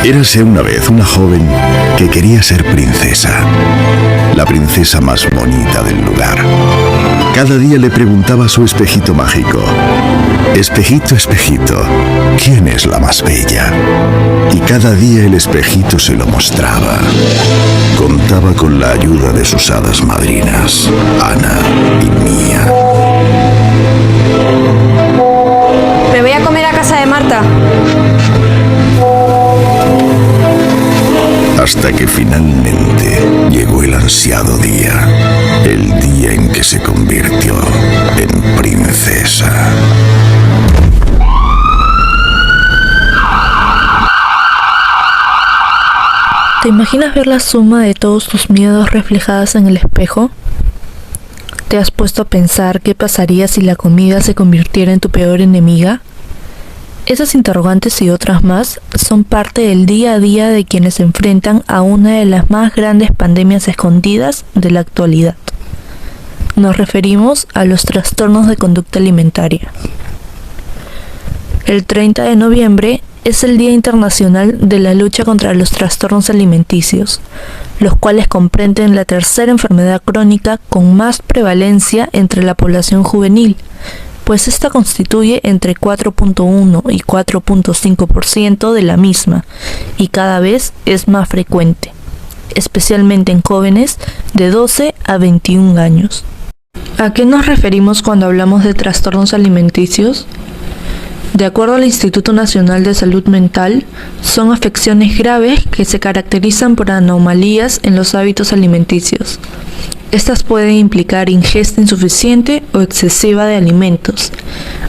Érase una vez una joven que quería ser princesa, la princesa más bonita del lugar. Cada día le preguntaba a su espejito mágico: espejito, espejito, ¿quién es la más bella? Y cada día el espejito se lo mostraba. Contaba con la ayuda de sus hadas madrinas, Ana y Mía. Me voy a comer a casa de Marta. Hasta que finalmente llegó el ansiado día, el día en que se convirtió en princesa. ¿Te imaginas ver la suma de todos tus miedos reflejadas en el espejo? ¿Te has puesto a pensar qué pasaría si la comida se convirtiera en tu peor enemiga? Esas interrogantes y otras más son parte del día a día de quienes se enfrentan a una de las más grandes pandemias escondidas de la actualidad. Nos referimos a los trastornos de conducta alimentaria. El 30 de noviembre es el Día Internacional de la Lucha contra los Trastornos Alimenticios, los cuales comprenden la tercera enfermedad crónica con más prevalencia entre la población juvenil, pues esta constituye entre 4.1 y 4.5% de la misma y cada vez es más frecuente, especialmente en jóvenes de 12 a 21 años. ¿A qué nos referimos cuando hablamos de trastornos alimenticios? De acuerdo al Instituto Nacional de Salud Mental, son afecciones graves que se caracterizan por anomalías en los hábitos alimenticios. Estas pueden implicar ingesta insuficiente o excesiva de alimentos,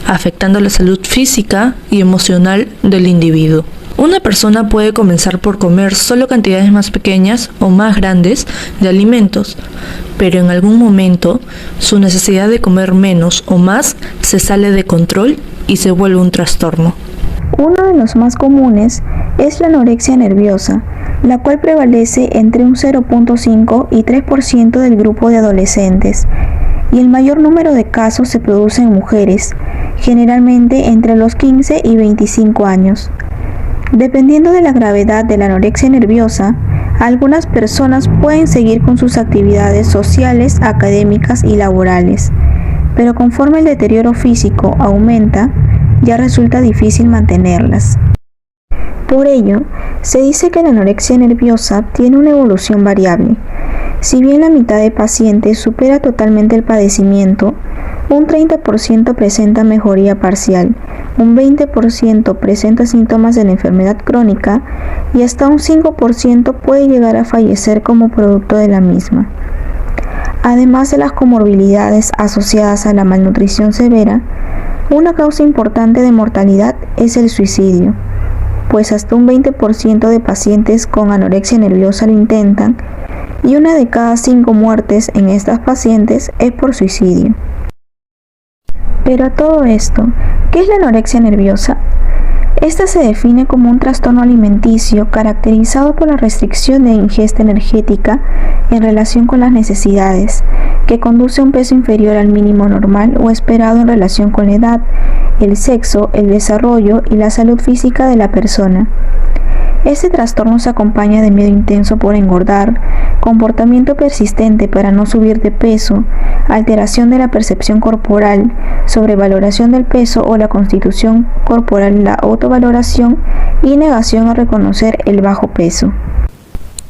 afectando la salud física y emocional del individuo. Una persona puede comenzar por comer solo cantidades más pequeñas o más grandes de alimentos, pero en algún momento su necesidad de comer menos o más se sale de control y se vuelve un trastorno. Uno de los más comunes es la anorexia nerviosa, la cual prevalece entre un 0.5 y 3% del grupo de adolescentes, y el mayor número de casos se produce en mujeres, generalmente entre los 15 y 25 años. Dependiendo de la gravedad de la anorexia nerviosa, algunas personas pueden seguir con sus actividades sociales, académicas y laborales, pero conforme el deterioro físico aumenta, ya resulta difícil mantenerlas. Por ello, se dice que la anorexia nerviosa tiene una evolución variable. Si bien la mitad de pacientes supera totalmente el padecimiento, un 30% presenta mejoría parcial, un 20% presenta síntomas de la enfermedad crónica y hasta un 5% puede llegar a fallecer como producto de la misma. Además de las comorbilidades asociadas a la malnutrición severa, una causa importante de mortalidad es el suicidio, pues hasta un 20% de pacientes con anorexia nerviosa lo intentan y una de cada 5 muertes en estas pacientes es por suicidio. Pero a todo esto, ¿qué es la anorexia nerviosa? Esta se define como un trastorno alimenticio caracterizado por la restricción de ingesta energética en relación con las necesidades, que conduce a un peso inferior al mínimo normal o esperado en relación con la edad, el sexo, el desarrollo y la salud física de la persona. Este trastorno se acompaña de miedo intenso por engordar, comportamiento persistente para no subir de peso, alteración de la percepción corporal, sobrevaloración del peso o la constitución corporal, la autovaloración y negación a reconocer el bajo peso.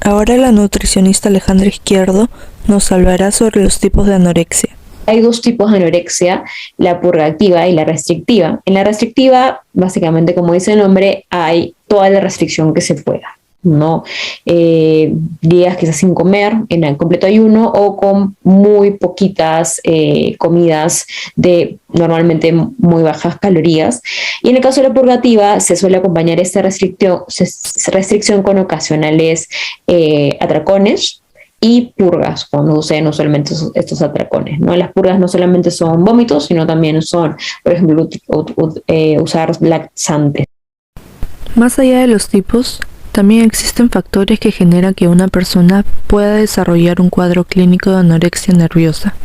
Ahora la nutricionista Alejandra Izquierdo nos hablará sobre los tipos de anorexia. Hay 2 tipos de anorexia, la purgativa y la restrictiva. En la restrictiva, básicamente como dice el nombre, hay toda la restricción que se pueda, ¿no? Días quizás sin comer, en el completo ayuno o con muy poquitas comidas de normalmente muy bajas calorías. Y en el caso de la purgativa se suele acompañar esta restricción con ocasionales atracones y purgas, cuando usan usualmente estos atracones, ¿no? Las purgas no solamente son vómitos, sino también son, por ejemplo, usar laxantes. Más allá de los tipos, también existen factores que generan que una persona pueda desarrollar un cuadro clínico de anorexia nerviosa.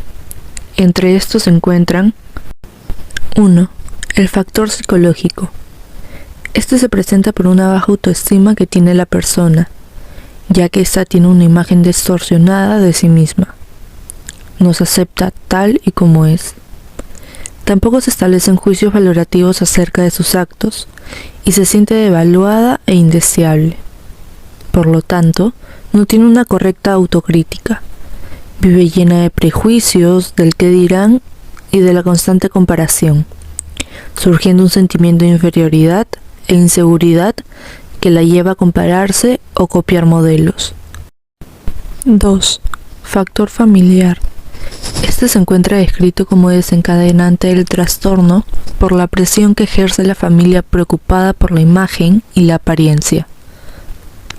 Entre estos se encuentran 1. El factor psicológico. Este se presenta por una baja autoestima que tiene la persona, ya que ésta tiene una imagen distorsionada de sí misma. No se acepta tal y como es. Tampoco se establecen juicios valorativos acerca de sus actos y se siente devaluada e indeseable. Por lo tanto, no tiene una correcta autocrítica. Vive llena de prejuicios, del qué dirán y de la constante comparación, surgiendo un sentimiento de inferioridad e inseguridad que la lleva a compararse o copiar modelos. 2. Factor familiar. Este se encuentra descrito como desencadenante del trastorno por la presión que ejerce la familia preocupada por la imagen y la apariencia.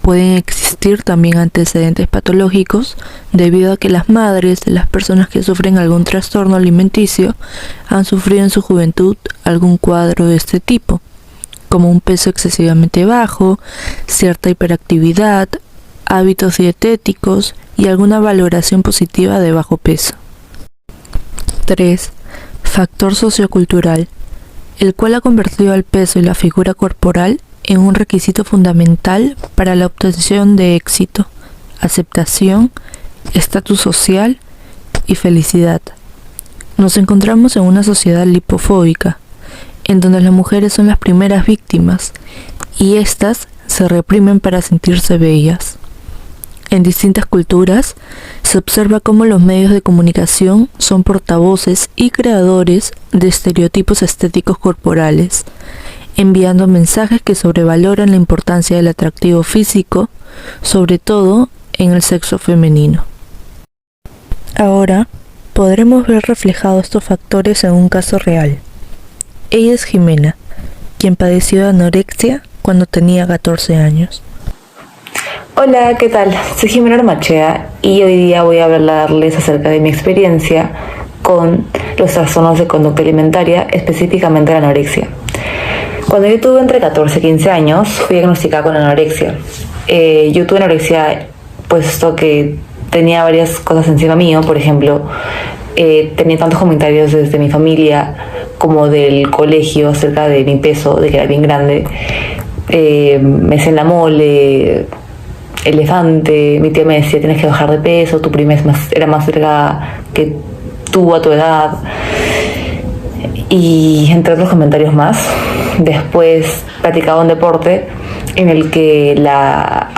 Pueden existir también antecedentes patológicos debido a que las madres de las personas que sufren algún trastorno alimenticio han sufrido en su juventud algún cuadro de este tipo, como un peso excesivamente bajo, cierta hiperactividad, hábitos dietéticos y alguna valoración positiva de bajo peso. 3. Factor sociocultural, el cual ha convertido al peso y la figura corporal en un requisito fundamental para la obtención de éxito, aceptación, estatus social y felicidad. Nos encontramos en una sociedad lipofóbica, en donde las mujeres son las primeras víctimas y éstas se reprimen para sentirse bellas. En distintas culturas se observa cómo los medios de comunicación son portavoces y creadores de estereotipos estéticos corporales, enviando mensajes que sobrevaloran la importancia del atractivo físico, sobre todo en el sexo femenino. Ahora podremos ver reflejados estos factores en un caso real. Ella es Jimena, quien padeció de anorexia cuando tenía 14 años. Hola, ¿qué tal? Soy Jimena Armachea y hoy día voy a hablarles acerca de mi experiencia con los trastornos de conducta alimentaria, específicamente la anorexia. Cuando yo tuve entre 14 y 15 años, fui diagnosticada con anorexia. Yo tuve anorexia puesto que tenía varias cosas encima mío. Por ejemplo, tenía tantos comentarios desde mi familia como del colegio acerca de mi peso, de que era bien grande. Me decían la mole, elefante. Mi tía me decía: tienes que bajar de peso, tu prima era más delgada que tú a tu edad. Y entre otros comentarios más. Después practicaba un deporte en el que la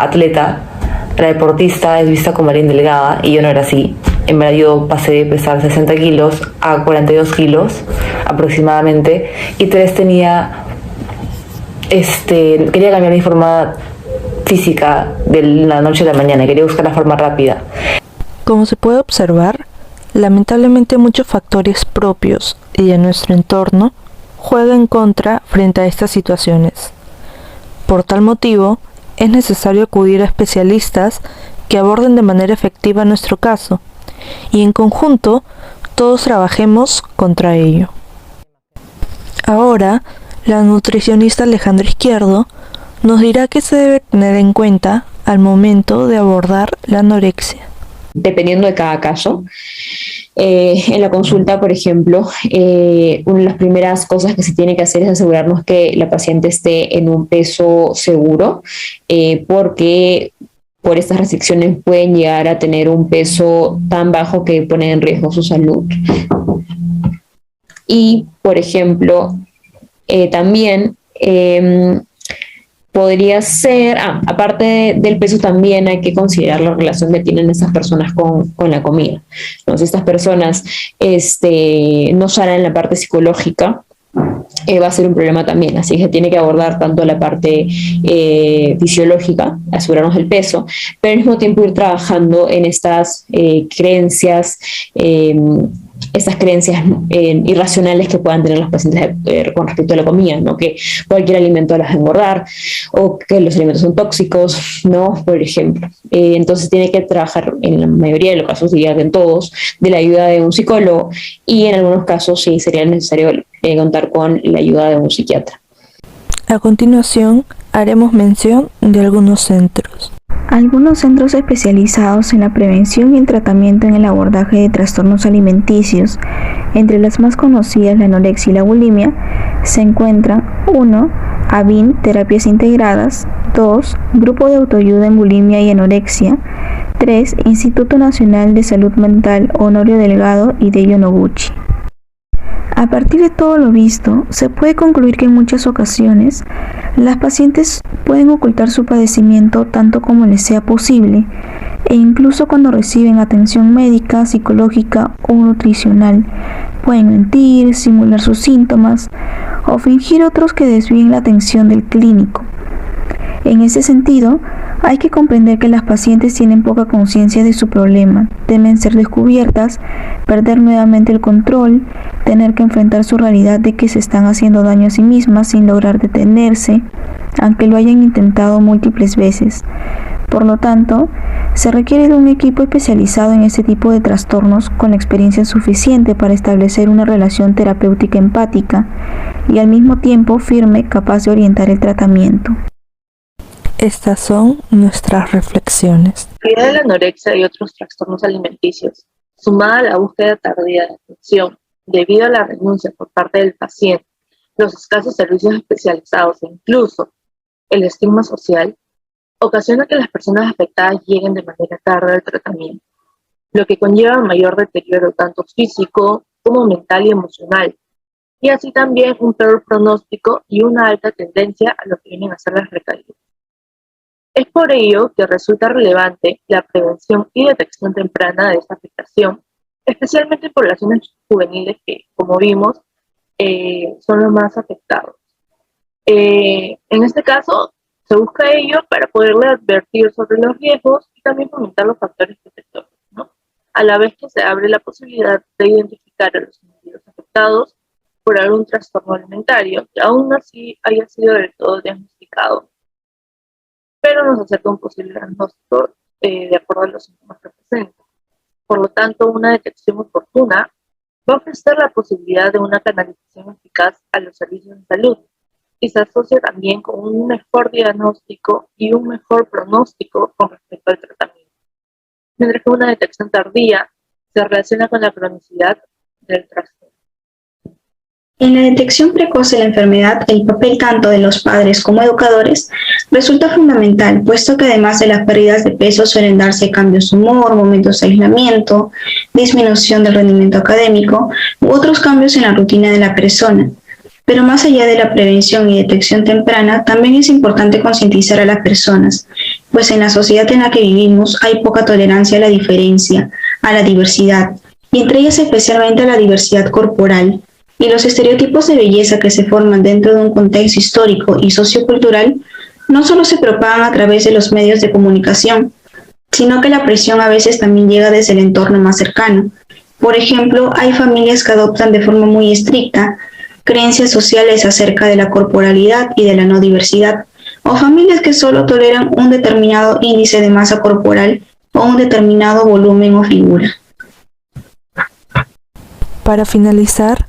deportista es vista como alguien delgada, y yo no era así. En verdad yo pasé de pesar 60 kilos a 42 kilos aproximadamente, y quería cambiar mi forma física de la noche a la mañana, quería buscar la forma rápida. Como se puede observar, lamentablemente muchos factores propios y de nuestro entorno juegan en contra frente a estas situaciones. Por tal motivo, es necesario acudir a especialistas que aborden de manera efectiva nuestro caso y en conjunto todos trabajemos contra ello. Ahora, la nutricionista Alejandra Izquierdo nos dirá qué se debe tener en cuenta al momento de abordar la anorexia. Dependiendo de cada caso. En la consulta, por ejemplo, una de las primeras cosas que se tiene que hacer es asegurarnos que la paciente esté en un peso seguro, porque por estas restricciones pueden llegar a tener un peso tan bajo que pone en riesgo su salud. Y, por ejemplo, también podría ser, aparte del peso, también hay que considerar la relación que tienen esas personas con la comida. Entonces, estas personas no sanan la parte psicológica, va a ser un problema también. Así que tiene que abordar tanto la parte fisiológica, asegurarnos el peso, pero al mismo tiempo ir trabajando en estas creencias, estas creencias irracionales que puedan tener los pacientes con respecto a la comida, ¿no? Que cualquier alimento los va a engordar, o que los alimentos son tóxicos, ¿no? Por ejemplo. Entonces tiene que trabajar, en la mayoría de los casos, diría que en todos, de la ayuda de un psicólogo, y en algunos casos sí sería necesario contar con la ayuda de un psiquiatra. A continuación, haremos mención de algunos centros. Algunos centros especializados en la prevención y el tratamiento en el abordaje de trastornos alimenticios, entre las más conocidas la anorexia y la bulimia, se encuentran 1. ABIN, terapias integradas. 2. Grupo de autoayuda en bulimia y anorexia. 3. Instituto Nacional de Salud Mental Honorio Delgado y Deio Noguchi. A partir de todo lo visto, se puede concluir que en muchas ocasiones las pacientes pueden ocultar su padecimiento tanto como les sea posible, e incluso cuando reciben atención médica, psicológica o nutricional, pueden mentir, simular sus síntomas o fingir otros que desvíen la atención del clínico. En ese sentido, hay que comprender que las pacientes tienen poca conciencia de su problema, temen ser descubiertas, perder nuevamente el control, tener que enfrentar su realidad de que se están haciendo daño a sí mismas sin lograr detenerse, aunque lo hayan intentado múltiples veces. Por lo tanto, se requiere de un equipo especializado en este tipo de trastornos con la experiencia suficiente para establecer una relación terapéutica empática y al mismo tiempo firme, capaz de orientar el tratamiento. Estas son nuestras reflexiones. La actividad de la anorexia y otros trastornos alimenticios, sumada a la búsqueda tardía de atención debido a la renuncia por parte del paciente, los escasos servicios especializados e incluso el estigma social, ocasiona que las personas afectadas lleguen de manera tarde al tratamiento, lo que conlleva mayor deterioro tanto físico como mental y emocional, y así también un peor pronóstico y una alta tendencia a lo que vienen a ser las recaídas. Es por ello que resulta relevante la prevención y detección temprana de esta afectación, especialmente en poblaciones juveniles que, como vimos, son los más afectados. En este caso, se busca ello para poderle advertir sobre los riesgos y también fomentar los factores protectores, ¿no? A la vez que se abre la posibilidad de identificar a los individuos afectados por algún trastorno alimentario que aún así haya sido del todo diagnosticado, pero nos acerca un posible diagnóstico de acuerdo a los síntomas que presenta. Por lo tanto, una detección oportuna va a ofrecer la posibilidad de una canalización eficaz a los servicios de salud y se asocia también con un mejor diagnóstico y un mejor pronóstico con respecto al tratamiento. Mientras que una detección tardía se relaciona con la cronicidad del trastorno. En la detección precoz de la enfermedad, el papel tanto de los padres como educadores resulta fundamental, puesto que además de las pérdidas de peso suelen darse cambios de humor, momentos de aislamiento, disminución del rendimiento académico u otros cambios en la rutina de la persona. Pero más allá de la prevención y detección temprana, también es importante concientizar a las personas, pues en la sociedad en la que vivimos hay poca tolerancia a la diferencia, a la diversidad, y entre ellas especialmente a la diversidad corporal. Y los estereotipos de belleza que se forman dentro de un contexto histórico y sociocultural no solo se propagan a través de los medios de comunicación, sino que la presión a veces también llega desde el entorno más cercano. Por ejemplo, hay familias que adoptan de forma muy estricta creencias sociales acerca de la corporalidad y de la no diversidad, o familias que solo toleran un determinado índice de masa corporal o un determinado volumen o figura. Para finalizar,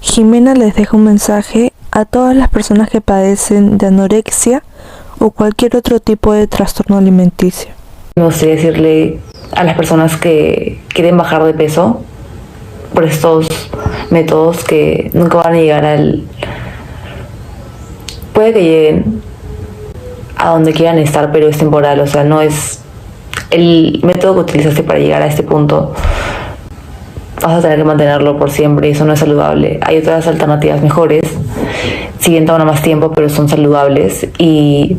Jimena les deja un mensaje a todas las personas que padecen de anorexia o cualquier otro tipo de trastorno alimenticio. Me gustaría decirle a las personas que quieren bajar de peso por estos métodos que nunca van a llegar puede que lleguen a donde quieran estar, pero es temporal, o sea, no es el método que utilizaste para llegar a este punto. Vas a tener que mantenerlo por siempre y eso no es saludable. Hay otras alternativas mejores, siguen tomando más tiempo, pero son saludables y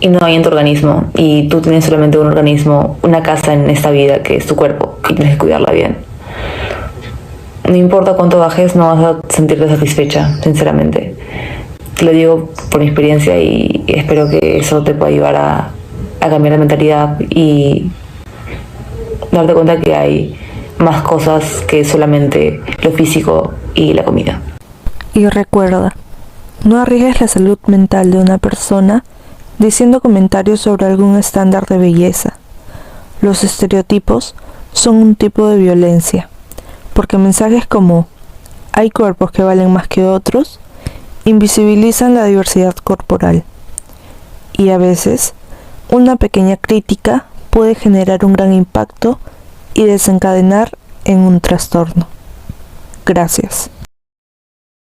no hay en tu organismo. Y tú tienes solamente un organismo, una casa en esta vida que es tu cuerpo y tienes que cuidarla bien. No importa cuánto bajes, no vas a sentirte satisfecha, sinceramente. Te lo digo por mi experiencia y espero que eso te pueda ayudar a cambiar de mentalidad y darte cuenta que hay más cosas que solamente lo físico y la comida. Y recuerda, no arriesgues la salud mental de una persona diciendo comentarios sobre algún estándar de belleza. Los estereotipos son un tipo de violencia, porque mensajes como "hay cuerpos que valen más que otros" invisibilizan la diversidad corporal. Y a veces, una pequeña crítica puede generar un gran impacto y desencadenar en un trastorno. Gracias.